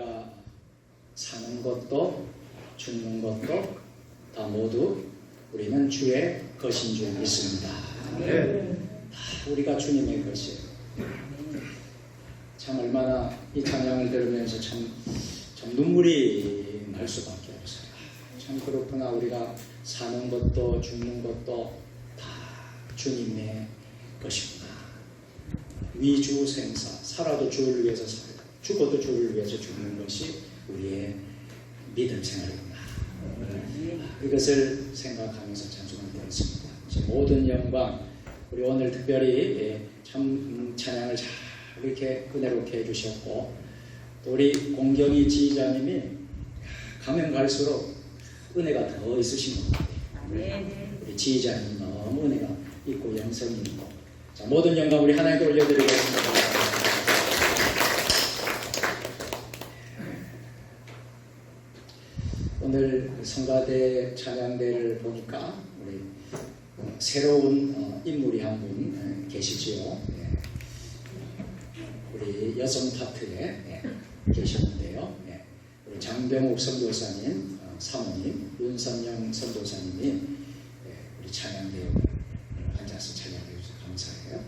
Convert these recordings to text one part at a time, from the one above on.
우리가 사는 것도 죽는 것도 다 모두 우리는 주의 것인 줄 믿습니다. 다 우리가 주님의 것이에요. 참 얼마나 이 찬양을 들으면서 참 눈물이 날 수밖에 없어요. 참 그렇구나. 우리가 사는 것도 죽는 것도 다 주님의 것이구나. 위주생사, 살아도 주를 위해서 살고 죽어도 주를 위해서 죽는 것이 우리의 믿음 생활이구나. 이것을 생각하면서 찬송을 드렸습니다. 모든 영광, 우리 오늘 특별히 참 찬양을 잘 이렇게 은혜롭게 해주셨고, 또 우리 공경희 지휘자님이 가면 갈수록 은혜가 더 있으신 것 같아요. 우리 지휘자님 너무 은혜가 있고 영성이 있고, 자, 모든 영광 우리 하나님께 올려드리겠습니다. 오늘 성가대 찬양대를 보니까 우리 새로운 인물이 한 분 계시지요. 우리 여성 파트에 계시는데요. 우리 장병욱 선교사님, 사모님, 윤선영 선교사님이 우리 찬양대에 앉아서 찬양해 주셔서 감사해요.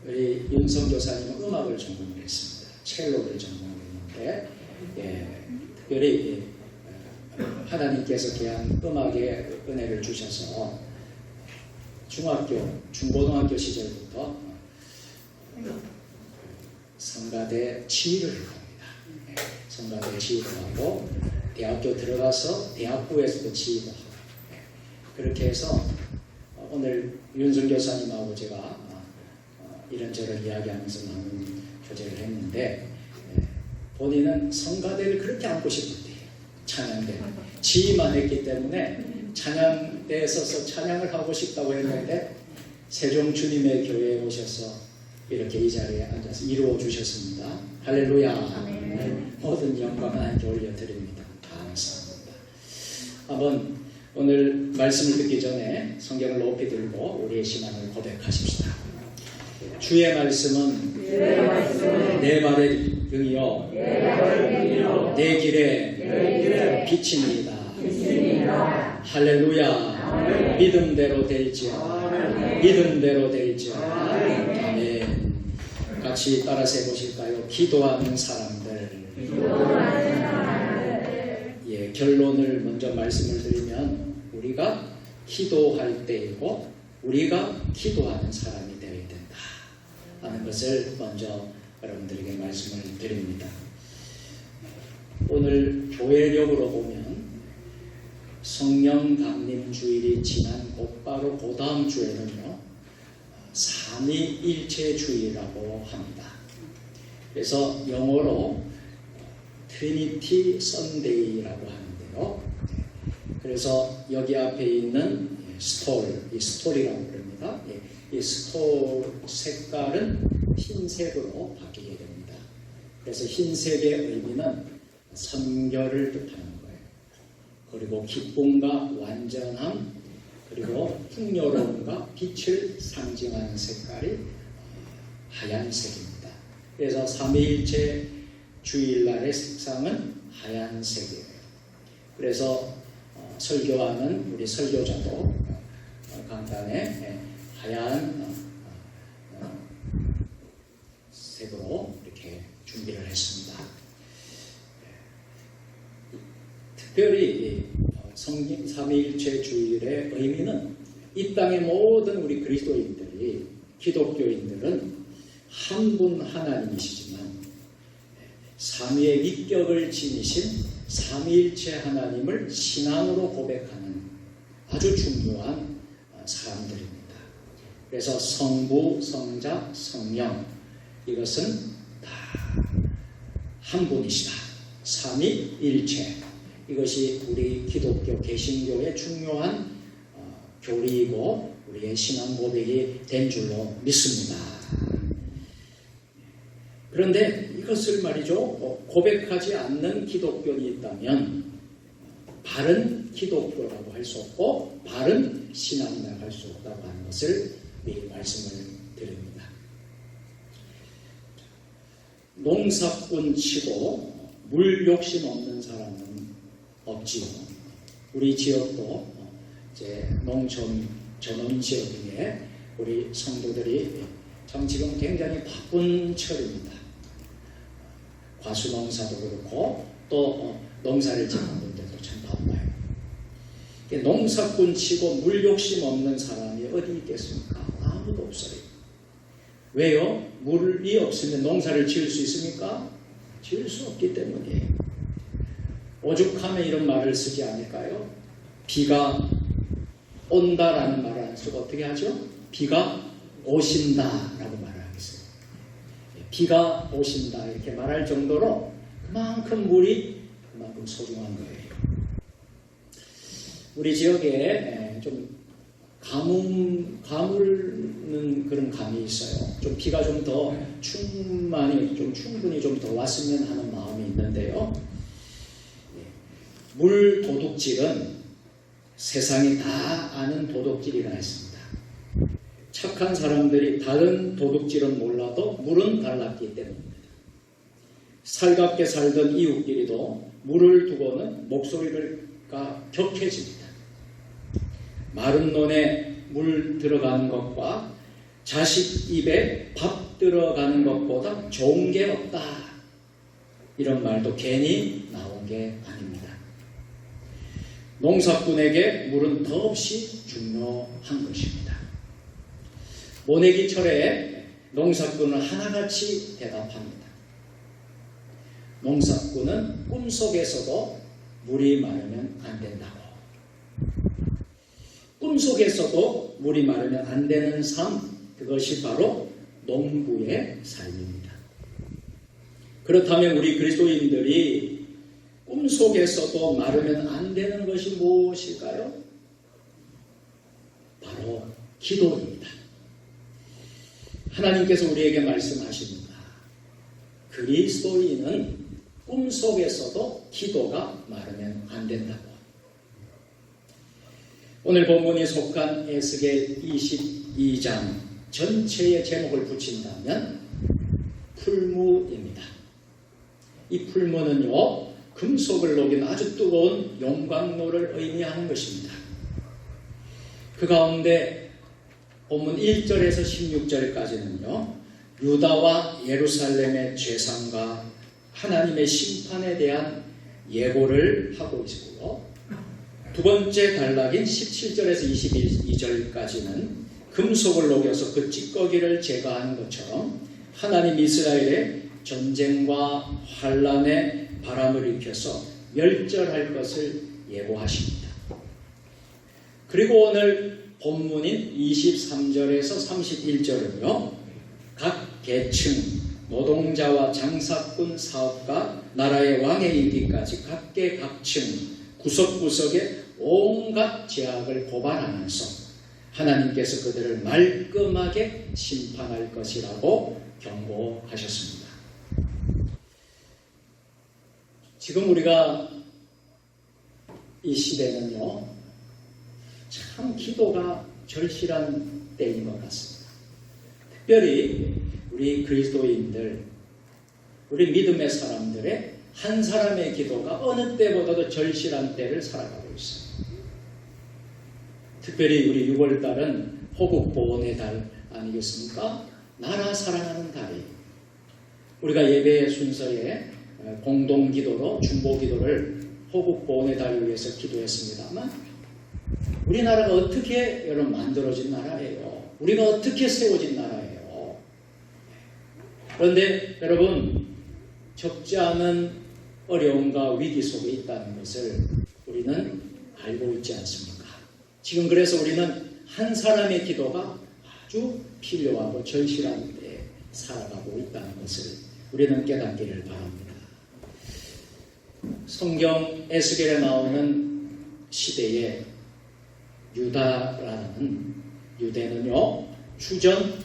우리 윤 선교사님은 음악을 전공을 했습니다. 첼로를 전공을 했는데, 특별히 하나님께서 귀한 음악의 은혜를 주셔서 중학교, 중고등학교 시절부터 성가대 지휘를 합니다. 성가대 지휘를 하고 대학교 들어가서 대학부에서도 지휘를 하고, 그렇게 해서 오늘 윤선 교사님하고 제가 이런저런 이야기하면서 나눈 교제를 했는데, 본인은 성가대를 그렇게 앉고 싶었대요. 찬양대 지휘만 했기 때문에 찬양대에 서서 찬양을 하고 싶다고 했는데, 세종 주님의 교회에 오셔서 이렇게 이 자리에 앉아서 이루어 주셨습니다. 할렐루야. 모든 영광 하나님께 올려드립니다. 감사합니다. 한번 오늘 말씀을 듣기 전에 성경을 높이 들고 우리의 신앙을 고백하십시다. 주의 말씀은 내 발의 등이요 내 길에 빛입니다. 할렐루야. 믿음대로 될지어다. 믿음대로 될지어다. 아멘. 같이 따라서 해보실까요? 기도하는 사람들. 예, 결론을 먼저 말씀을 드리면, 우리가 기도할 때이고 우리가 기도하는 사람이 되어야 된다 하는 것을 먼저 여러분들에게 말씀을 드립니다. 오늘 교회력으로 보면 성령 강림 주일이 지난 곧바로 그 다음 주에는요, 삼위일체 주일이라고 합니다. 그래서 영어로 트리니티 선데이라고 하는데요. 그래서 여기 앞에 있는 스톨, 이 스톨이라고 부릅니다. 이 스톨 색깔은 흰색으로 바뀌게 됩니다. 그래서 흰색의 의미는 선결을 뜻하는 거예요. 그리고 기쁨과 완전함, 그리고 풍요로움과 빛을 상징하는 색깔이 하얀색입니다. 그래서 삼위일체 주일날의 색상은 하얀색이에요. 그래서 설교하는 우리 설교자도 강단에 하얀 색으로 이렇게 준비를 했습니다. 특별히 삼위일체 주일의 의미는, 이 땅의 모든 우리 그리스도인들이, 기독교인들은 한 분 하나님이시지만 삼위의 위격을 지니신 삼위일체 하나님을 신앙으로 고백하는 아주 중요한 사람들입니다. 그래서 성부, 성자, 성령, 이것은 다 한 분이시다. 삼위일체. 이것이 우리 기독교 개신교의 중요한 교리이고 우리의 신앙 고백이 된 줄로 믿습니다. 그런데 이것을 말이죠, 고백하지 않는 기독교인이 있다면 바른 기독교라고 할 수 없고 바른 신앙이라고 할 수 없다고 하는 것을 미리 말씀을 드립니다. 농사꾼 치고 물 욕심 없는 사람은 없지요. 우리 지역도 이제 농촌 전원 지역에 우리 성도들이 참 지금 굉장히 바쁜 철입니다. 과수 농사도 그렇고 또 농사를 짓는 분들도 참 바빠요. 농사꾼 치고 물 욕심 없는 사람이 어디 있겠습니까? 아무도 없어요. 왜요? 물이 없으면 농사를 지을 수 있습니까? 지을 수 없기 때문이에요. 오죽하면 이런 말을 쓰지 않을까요? 비가 온다라는 말을 안 쓰고 어떻게 하죠? 비가 오신다라고 말을 하겠어요. 비가 오신다 이렇게 말할 정도로 그만큼 물이 그만큼 소중한 거예요. 우리 지역에 좀 가물는 그런 감이 있어요. 좀 비가 좀 더 충분히 좀 더 왔으면 하는 마음이 있는데요. 물 도둑질은 세상이 다 아는 도둑질이라 했습니다. 착한 사람들이 다른 도둑질은 몰라도 물은 달랐기 때문입니다. 살갑게 살던 이웃끼리도 물을 두고는 목소리가 격해집니다. 마른 논에 물 들어가는 것과 자식 입에 밥 들어가는 것보다 좋은 게 없다. 이런 말도 괜히 나온 게 아닙니다. 농사꾼에게 물은 더없이 중요한 것입니다. 모내기철에 농사꾼은 하나같이 대답합니다. 농사꾼은 꿈속에서도 물이 마르면 안 된다고. 꿈속에서도 물이 마르면 안 되는 삶, 그것이 바로 농부의 삶입니다. 그렇다면 우리 그리스도인들이 꿈속에서도 마르면 안 되는 것이 무엇일까요? 바로 기도입니다. 하나님께서 우리에게 말씀하십니다. 그리스도인은 꿈속에서도 기도가 마르면 안 된다고. 오늘 본문이 속한 에스겔 22장 전체의 제목을 붙인다면 풀무입니다. 이 풀무는요, 금속을 녹인 아주 뜨거운 용광로를 의미하는 것입니다. 그 가운데 본문 1절에서 16절까지는요, 유다와 예루살렘의 죄상과 하나님의 심판에 대한 예고를 하고 있고요. 두 번째 단락인 17절에서 22절까지는 금속을 녹여서 그 찌꺼기를 제거하는 것처럼 하나님 이스라엘의 전쟁과 환란에 바람을 일으켜서 멸절할 것을 예고하십니다. 그리고 오늘 본문인 23절에서 31절은요. 각 계층, 노동자와 장사꾼, 사업가, 나라의 왕에 이르기까지 각계각층, 구석구석에 온갖 죄악을 고발하면서 하나님께서 그들을 말끔하게 심판할 것이라고 경고하셨습니다. 지금 우리가 이 시대는요, 참 기도가 절실한 때인 것 같습니다. 특별히 우리 그리스도인들, 우리 믿음의 사람들의 한 사람의 기도가 어느 때보다도 절실한 때를 살아가고 있습니다. 특별히 우리 6월달은 호국보훈의 달 아니겠습니까? 나라 사랑하는 달이에요. 우리가 예배 순서에 공동기도로 중보기도를 호국보훈의 달을 위해서 기도했습니다만 우리나라가 어떻게 여러분 만들어진 나라예요? 우리가 어떻게 세워진 나라예요? 그런데 여러분 적지 않은 어려움과 위기 속에 있다는 것을 우리는 알고 있지 않습니까? 지금 그래서 우리는 한 사람의 기도가 아주 필요하고 절실한 데 살아가고 있다는 것을 우리는 깨닫기를 바랍니다. 성경 에스겔에 나오는 시대에 유다라는 유대는요, 주전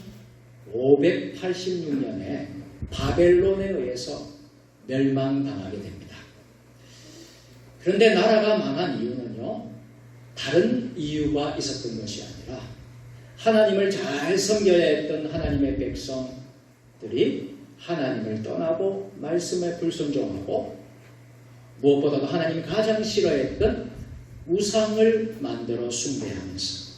586년에 바벨론에 의해서 멸망당하게 됩니다. 그런데 나라가 망한 이유는요, 다른 이유가 있었던 것이 아니라 하나님을 잘 섬겨야 했던 하나님의 백성들이 하나님을 떠나고 말씀에 불순종하고 무엇보다도 하나님이 가장 싫어했던 우상을 만들어 숭배하면서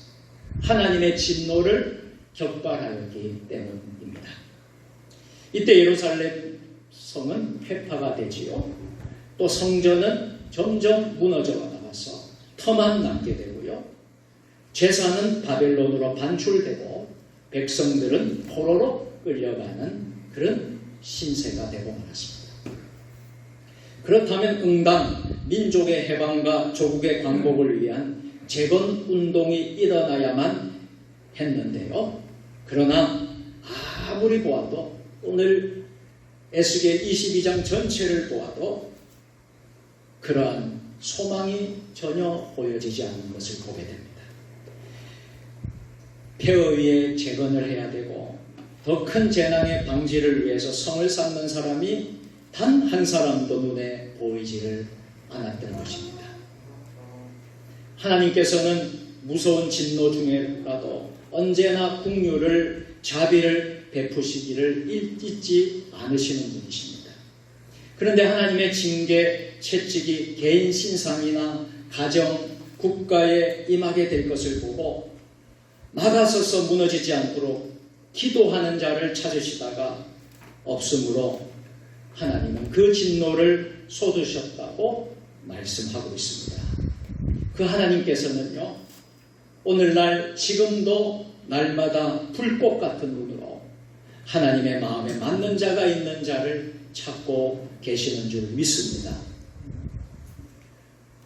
하나님의 진노를 격발하였기 때문입니다. 이때 예루살렘 성은 회파가 되지요. 또 성전은 점점 무너져 나가서 터만 남게 되고요. 제사는 바벨론으로 반출되고 백성들은 포로로 끌려가는 그런 신세가 되고 말았습니다. 그렇다면 응당 민족의 해방과 조국의 광복을 위한 재건 운동이 일어나야만 했는데요. 그러나 아무리 보아도 오늘 에스겔 22장 전체를 보아도 그러한 소망이 전혀 보여지지 않는 것을 보게 됩니다. 폐허의 재건을 해야 되고 더 큰 재난의 방지를 위해서 성을 쌓는 사람이 단 한 사람도 눈에 보이지를 않았던 것입니다. 하나님께서는 무서운 진노 중에라도 언제나 긍휼을 자비를 베푸시기를 잊지 않으시는 분이십니다. 그런데 하나님의 징계, 채찍이 개인 신상이나 가정, 국가에 임하게 될 것을 보고 막아서서 무너지지 않도록 기도하는 자를 찾으시다가 없으므로 하나님은 그 진노를 쏟으셨다고 말씀하고 있습니다. 그 하나님께서는요, 오늘날 지금도 날마다 불꽃 같은 눈으로 하나님의 마음에 맞는 자가 있는 자를 찾고 계시는 줄 믿습니다.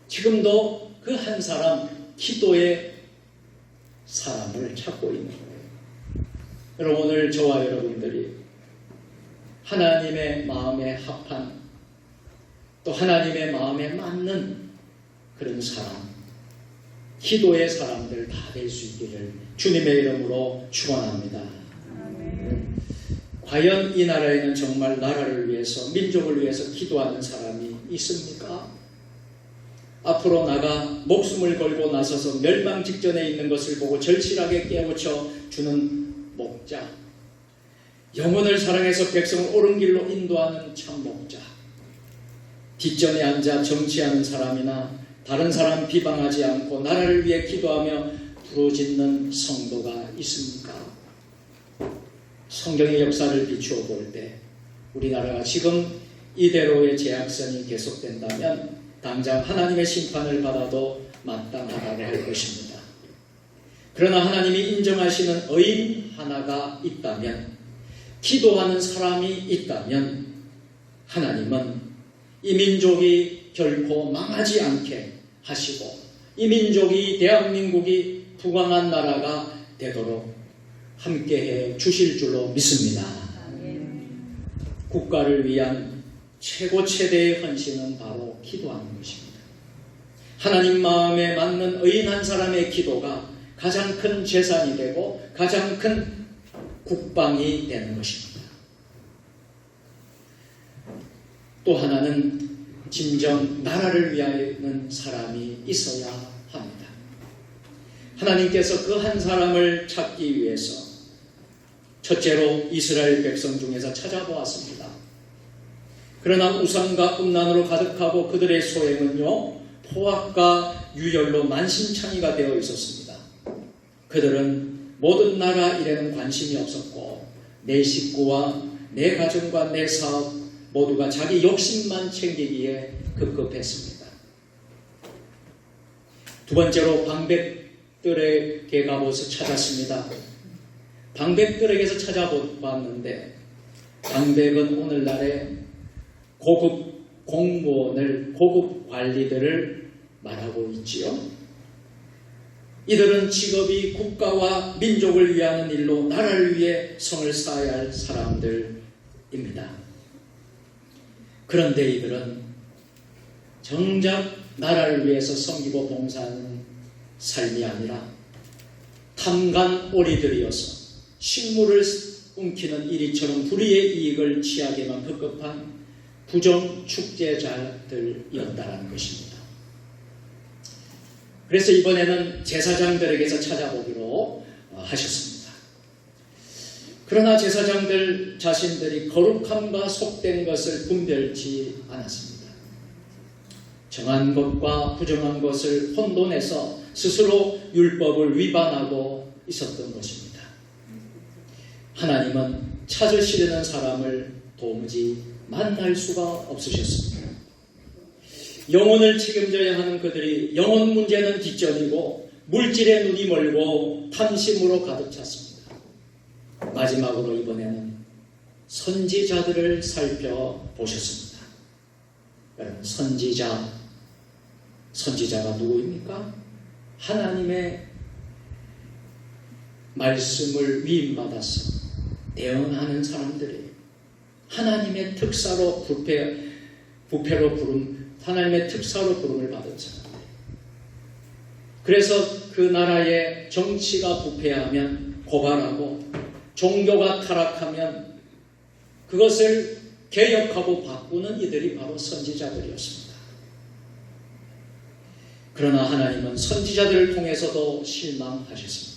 지금도 그 한 사람, 기도의 사람을 찾고 있는 거예요. 여러분, 오늘 저와 여러분들이 하나님의 마음에 합한, 또 하나님의 마음에 맞는 그런 사람, 기도의 사람들 다 될 수 있기를 주님의 이름으로 축원합니다. 과연 이 나라에는 정말 나라를 위해서, 민족을 위해서 기도하는 사람이 있습니까? 앞으로 나가 목숨을 걸고 나서서 멸망 직전에 있는 것을 보고 절실하게 깨우쳐 주는 목자, 영혼을 사랑해서 백성을 옳은 길로 인도하는 참 목자, 뒷전에 앉아 정치하는 사람이나 다른 사람 비방하지 않고 나라를 위해 기도하며 부르짖는 성도가 있습니까? 성경의 역사를 비추어 볼 때 우리나라가 지금 이대로의 제약선이 계속된다면 당장 하나님의 심판을 받아도 마땅하다고 할 것입니다. 그러나 하나님이 인정하시는 의인 하나가 있다면, 기도하는 사람이 있다면 하나님은 이 민족이 결코 망하지 않게 하시고 이 민족이, 대한민국이 부강한 나라가 되도록 함께해 주실 줄로 믿습니다. 국가를 위한 최고 최대의 헌신은 바로 기도하는 것입니다. 하나님 마음에 맞는 의인 한 사람의 기도가 가장 큰 재산이 되고 가장 큰 국방이 되는 것입니다. 또 하나는 진정 나라를 위하는 사람이 있어야 합니다. 하나님께서 그 한 사람을 찾기 위해서 첫째로 이스라엘 백성 중에서 찾아보았습니다. 그러나 우상과 음란으로 가득하고 그들의 소행은요, 포악과 유혈로 만신창이가 되어 있었습니다. 그들은 모든 나라 일에는 관심이 없었고 내 식구와 내 가정과 내 사업 모두가 자기 욕심만 챙기기에 급급했습니다. 두 번째로 방백들에게 가보서 찾았습니다. 방백들에게서 찾아봤는데 방백은 오늘날의 고급 공무원을, 고급 관리들을 말하고 있지요. 이들은 직업이 국가와 민족을 위하는 일로 나라를 위해 성을 쌓아야 할 사람들입니다. 그런데 이들은 정작 나라를 위해서 섬기고 봉사하는 삶이 아니라 탐관 오리들이어서 식물을 움키는 이리처럼 불의의 이익을 취하기만 급급한 부정 축제자들이었다는 것입니다. 그래서 이번에는 제사장들에게서 찾아보기로 하셨습니다. 그러나 제사장들 자신들이 거룩함과 속된 것을 분별치 않았습니다. 정한 것과 부정한 것을 혼돈해서 스스로 율법을 위반하고 있었던 것입니다. 하나님은 찾으시려는 사람을 도무지 만날 수가 없으셨습니다. 영혼을 책임져야 하는 그들이 영혼 문제는 뒷전이고 물질의 눈이 멀고 탐심으로 가득 찼습니다. 마지막으로 이번에는 선지자들을 살펴보셨습니다. 여러분, 선지자가 누구입니까? 하나님의 말씀을 위임받아서 대응하는 사람들이 하나님의 특사로 하나님의 특사로 부름을 받은 사람들. 그래서 그 나라의 정치가 부패하면 고발하고 종교가 타락하면 그것을 개혁하고 바꾸는 이들이 바로 선지자들이었습니다. 그러나 하나님은 선지자들을 통해서도 실망하셨습니다.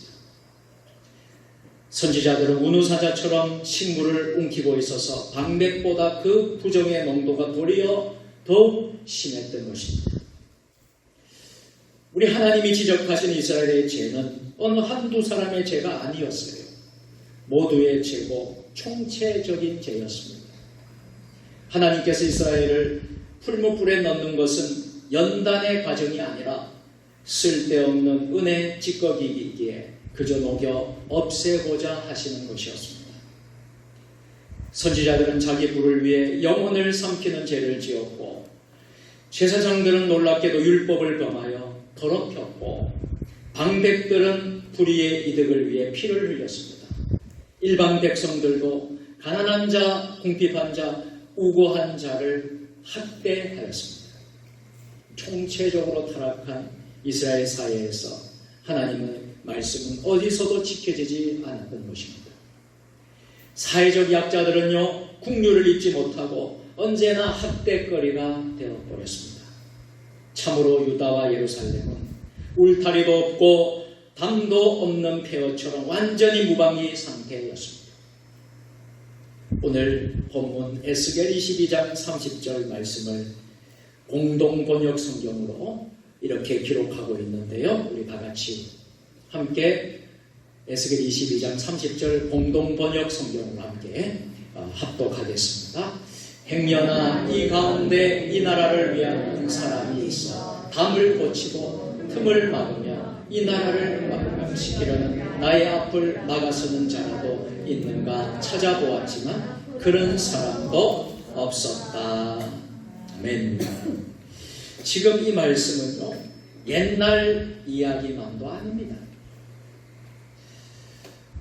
선지자들은 운우사자처럼 식물을 움키고 있어서 방백보다 그 부정의 농도가 도리어 더욱 심했던 것입니다. 우리 하나님이 지적하신 이스라엘의 죄는 어느 한두 사람의 죄가 아니었어요. 모두의 죄고 총체적인 죄였습니다. 하나님께서 이스라엘을 풀무불에 넣는 것은 연단의 과정이 아니라 쓸데없는 은혜 찌꺼기이기에 그저 녹여 없애고자 하시는 것이었습니다. 선지자들은 자기 부를 위해 영혼을 삼키는 죄를 지었고 제사장들은 놀랍게도 율법을 범하여 더럽혔고 방백들은 불의의 이득을 위해 피를 흘렸습니다. 일반 백성들도 가난한 자, 궁핍한 자, 우고한 자를 학대하였습니다. 총체적으로 타락한 이스라엘 사회에서 하나님의 말씀은 어디서도 지켜지지 않았던 것입니다. 사회적 약자들은요, 국류를 잊지 못하고 언제나 학대거리가 되어버렸습니다. 참으로 유다와 예루살렘은 울타리도 없고 담도 없는 폐허처럼 완전히 무방비 상태였습니다. 오늘 본문 에스겔 22장 30절 말씀을 공동번역 성경으로 이렇게 기록하고 있는데요. 우리 다 같이 함께 에스겔 22장 30절 공동번역 성경으로 함께 합독하겠습니다. 행여나 이 가운데 이 나라를 위한 사람이 있어 담을 고치고 틈을 막으며 이 나라를 막음시키려는 나의 앞을 막아서는 자라도 있는가 찾아보았지만 그런 사람도 없었다. 아멘. 지금 이 말씀은요, 옛날 이야기만도 아닙니다.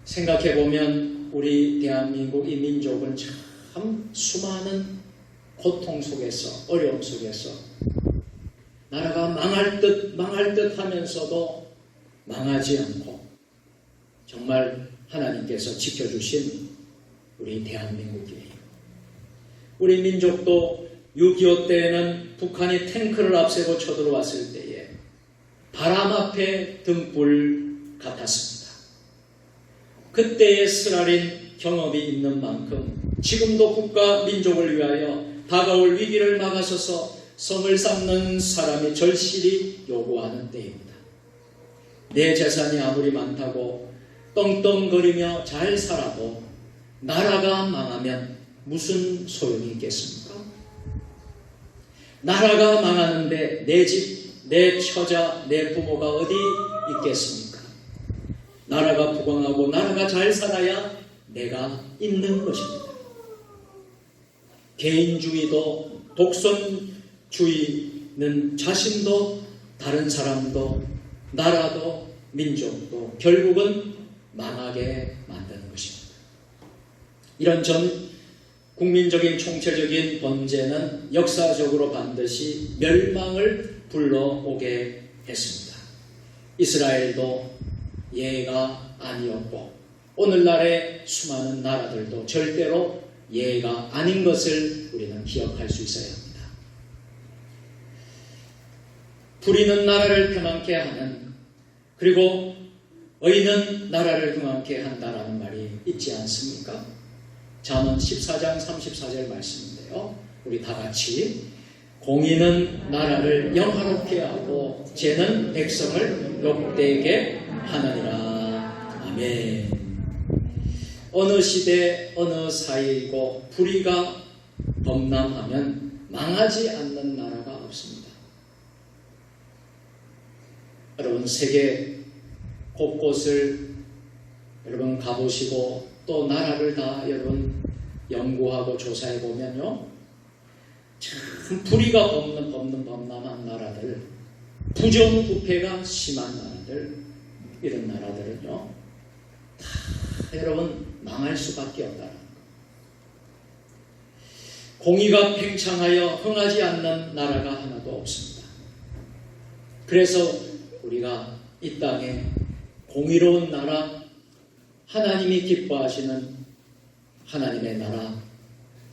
생각해보면 우리 대한민국 이 민족은 참 수많은 고통 속에서, 어려움 속에서 나라가 망할 듯 하면서도 망하지 않고 정말 하나님께서 지켜주신 우리 대한민국이에요. 우리 민족도 6.25 때에는 북한이 탱크를 앞세고 쳐들어왔을 때에 바람 앞에 등불 같았습니다. 그때의 쓰라린 경험이 있는 만큼 지금도 국가 민족을 위하여 다가올 위기를 막아서서 성을 쌓는 사람이 절실히 요구하는 때입니다. 내 재산이 아무리 많다고 떵떵거리며 잘 살아도 나라가 망하면 무슨 소용이 있겠습니까? 나라가 망하는데 내 집, 내 처자, 내 부모가 어디 있겠습니까? 나라가 부강하고 나라가 잘 살아야 내가 있는 것입니다. 개인주의도 독선주의는 자신도 다른 사람도 나라도 민족도 결국은 망하게 만드는 것입니다. 이런 전 국민적인 총체적인 범죄는 역사적으로 반드시 멸망을 불러오게 했습니다. 이스라엘도 예가 아니었고 오늘날의 수많은 나라들도 절대로 예가 아닌 것을 우리는 기억할 수 있어야 합니다. 부리는 나라를 편안케 하는, 그리고 의인은 나라를 흥하게 한다라는 말이 있지 않습니까? 잠언 14장 34절 말씀인데요. 우리 다 같이 공의는 나라를 영화롭게 하고 죄는 백성을 욕되게 하느니라. 아멘. 어느 시대 어느 사이고 불의가 범람하면 망하지 않는 나라가 없습니다. 여러분 세계 곳곳을 여러분 가보시고 또 나라를 다 여러분 연구하고 조사해 보면요, 참 불의가 범람한 나라들, 부정부패가 심한 나라들, 이런 나라들은요 다 여러분 망할 수밖에 없다는 것. 공의가 팽창하여 흥하지 않는 나라가 하나도 없습니다. 그래서 우리가 이 땅에 공의로운 나라, 하나님이 기뻐하시는 하나님의 나라,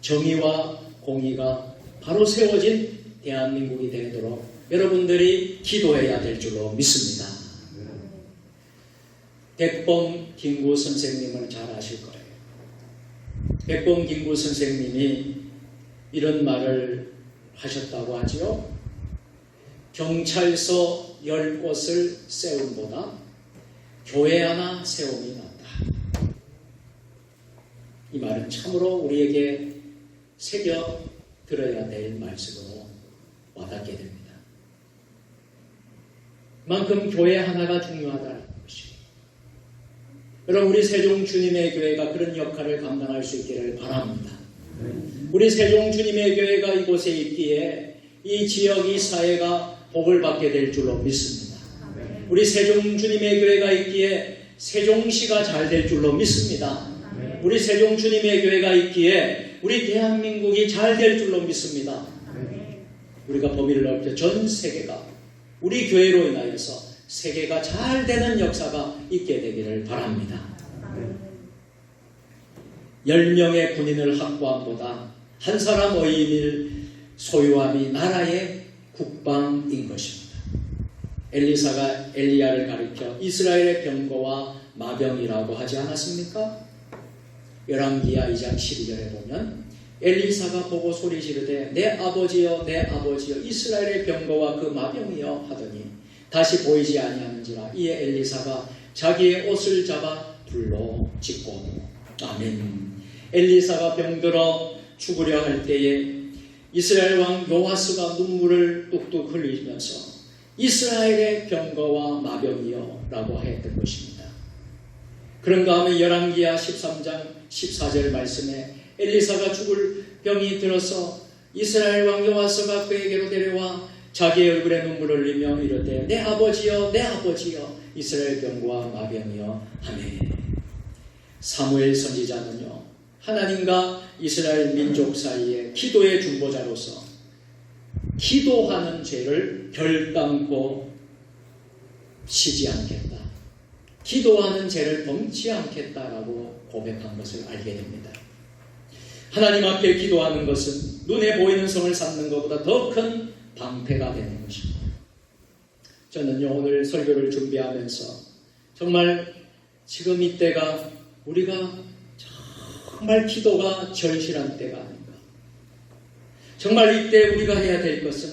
정의와 공의가 바로 세워진 대한민국이 되도록 여러분들이 기도해야 될 줄로 믿습니다. 백범 김구 선생님을 잘 아실 거예요. 백범 김구 선생님이 이런 말을 하셨다고 하지요. 경찰서 10곳을 세움보다 교회 하나 세움이 낫다. 이 말은 참으로 우리에게 새겨 들어야 될 말씀으로 와닿게 됩니다. 그만큼 교회 하나가 중요하다는 것이. 여러분 우리 세종 주님의 교회가 그런 역할을 감당할 수 있기를 바랍니다. 우리 세종 주님의 교회가 이곳에 있기에 이 지역, 이 사회가 복을 받게 될 줄로 믿습니다. 우리 세종 주님의 교회가 있기에 세종시가 잘 될 줄로 믿습니다. 우리 세종 주님의 교회가 있기에 우리 대한민국이 잘 될 줄로 믿습니다. 우리가 범위를 넓혀 전 세계가 우리 교회로 인하여서 세계가 잘 되는 역사가 있게 되기를 바랍니다. 10명의 군인을 확보함보다 한 사람 의인을 소유함이 나라의 국방인 것입니다. 엘리사가 엘리야를 가리켜 이스라엘의 병거와 마병이라고 하지 않았습니까? 열왕기하 2장 12절에 보면 엘리사가 보고 소리 지르되 내 아버지여 내 아버지여 이스라엘의 병거와 그 마병이여 하더니 다시 보이지 아니하는지라. 이에 엘리사가 자기의 옷을 잡아 불로 찢고. 아멘. 엘리사가 병들어 죽으려 할 때에 이스라엘 왕 요아스가 눈물을 뚝뚝 흘리면서 이스라엘의 병거와 마병이여 라고 했던 것입니다. 그런가 하면 열왕기하 13장 14절 말씀에 엘리사가 죽을 병이 들어서 이스라엘 왕 요아스가 그에게로 데려와 자기의 얼굴에 눈물을 흘리며 이르되 내 아버지여 내 아버지여 이스라엘 병거와 마병이여 하매. 사무엘 선지자는요 하나님과 이스라엘 민족 사이에 기도의 중보자로서 기도하는 죄를 결단코 쉬지 않겠다, 기도하는 죄를 범치 않겠다라고 고백한 것을 알게 됩니다. 하나님 앞에 기도하는 것은 눈에 보이는 성을 쌓는 것보다 더 큰 방패가 되는 것입니다. 저는요 오늘 설교를 준비하면서 정말 지금 이때가 우리가 정말 기도가 절실한 때가 아닌가. 정말 이때 우리가 해야 될 것은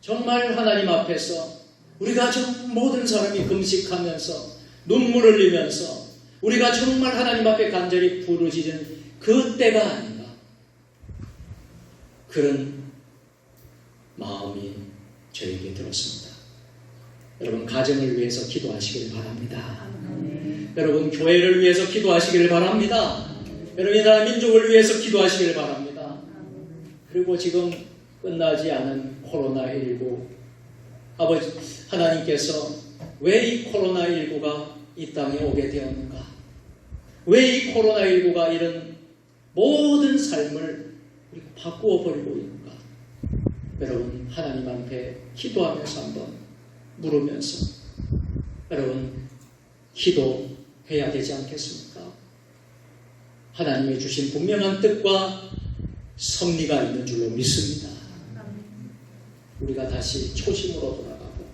정말 하나님 앞에서 우리가 모든 사람이 금식하면서 눈물 흘리면서 우리가 정말 하나님 앞에 간절히 부르짖은 그 때가 아닌가. 그런 마음이 저에게 들었습니다. 여러분 가정을 위해서 기도하시길 바랍니다. 여러분 교회를 위해서 기도하시길 바랍니다. 여러분 이 나라 민족을 위해서 기도하시길 바랍니다. 그리고 지금 끝나지 않은 코로나19 아버지 하나님께서 왜 이 코로나19가 이 땅에 오게 되었는가? 왜 이 코로나19가 이런 모든 삶을 바꾸어 버리고 있는가? 여러분 하나님 앞에 기도하면서 한번 물으면서 여러분 기도해야 되지 않겠습니까? 하나님이 주신 분명한 뜻과 섭리가 있는 줄로 믿습니다. 우리가 다시 초심으로 돌아가고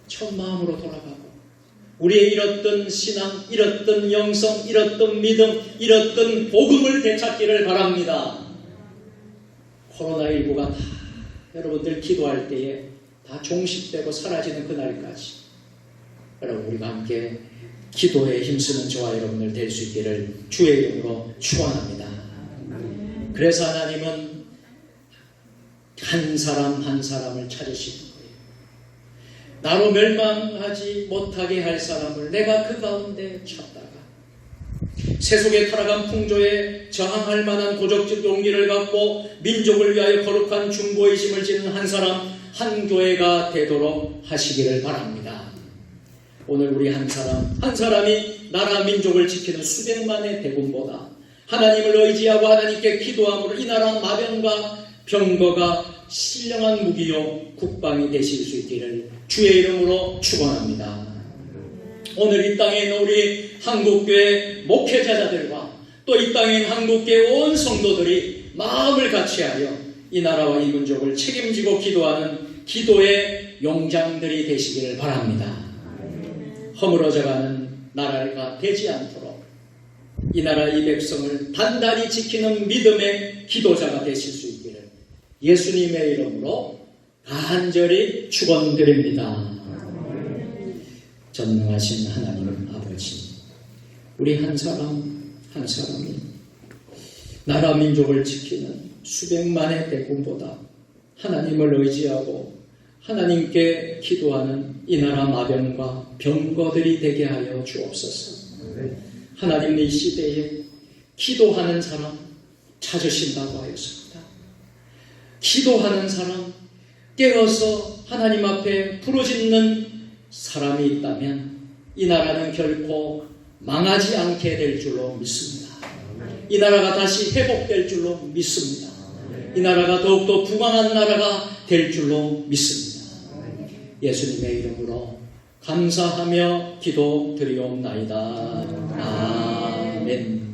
첫 마음으로 돌아가고 우리의 잃었던 신앙, 잃었던 영성, 잃었던 믿음, 잃었던 복음을 되찾기를 바랍니다. 코로나19가 다 여러분들 기도할 때에 다 종식되고 사라지는 그날까지 여러분 우리가 함께 기도에 힘쓰는 저와 여러분들 될 수 있기를 주의 이름으로 축원합니다. 그래서 하나님은 한 사람 한 사람을 찾으시는 거예요. 나로 멸망하지 못하게 할 사람을 내가 그 가운데 찾다가 세속에 타락한 풍조에 저항할 만한 도적적 용기를 갖고 민족을 위하여 거룩한 중보의심을 지는 한 사람 한 교회가 되도록 하시기를 바랍니다. 오늘 우리 한 사람 한 사람이 나라 민족을 지키는 수백만의 대군보다 하나님을 의지하고 하나님께 기도함으로 이 나라 마병과 병거가 신령한 무기요 국방이 되실 수 있기를 주의 이름으로 축원합니다. 오늘 이 땅에 있는 우리 한국교회 목회자들과 또 이 땅에 있는 한국교회 온 성도들이 마음을 같이하여 이 나라와 이 민족을 책임지고 기도하는 기도의 용장들이 되시기를 바랍니다. 허물어져가는 나라가 되지 않도록 이 나라 이 백성을 단단히 지키는 믿음의 기도자가 되실 수 있기를 예수님의 이름으로 간절히 축원드립니다. 전능하신 하나님 아버지, 우리 한 사람 한 사람이 나라 민족을 지키는 수백만의 대군보다 하나님을 의지하고 하나님께 기도하는 이 나라 마병과 병거들이 되게 하여 주옵소서. 하나님 이 시대에 기도하는 사람 찾으신다고 하였습니다. 기도하는 사람, 깨어서 하나님 앞에 부르짖는 사람이 있다면 이 나라는 결코 망하지 않게 될 줄로 믿습니다. 이 나라가 다시 회복될 줄로 믿습니다. 이 나라가 더욱더 부강한 나라가 될 줄로 믿습니다. 예수님의 이름으로 감사하며 기도드리옵나이다. 아멘.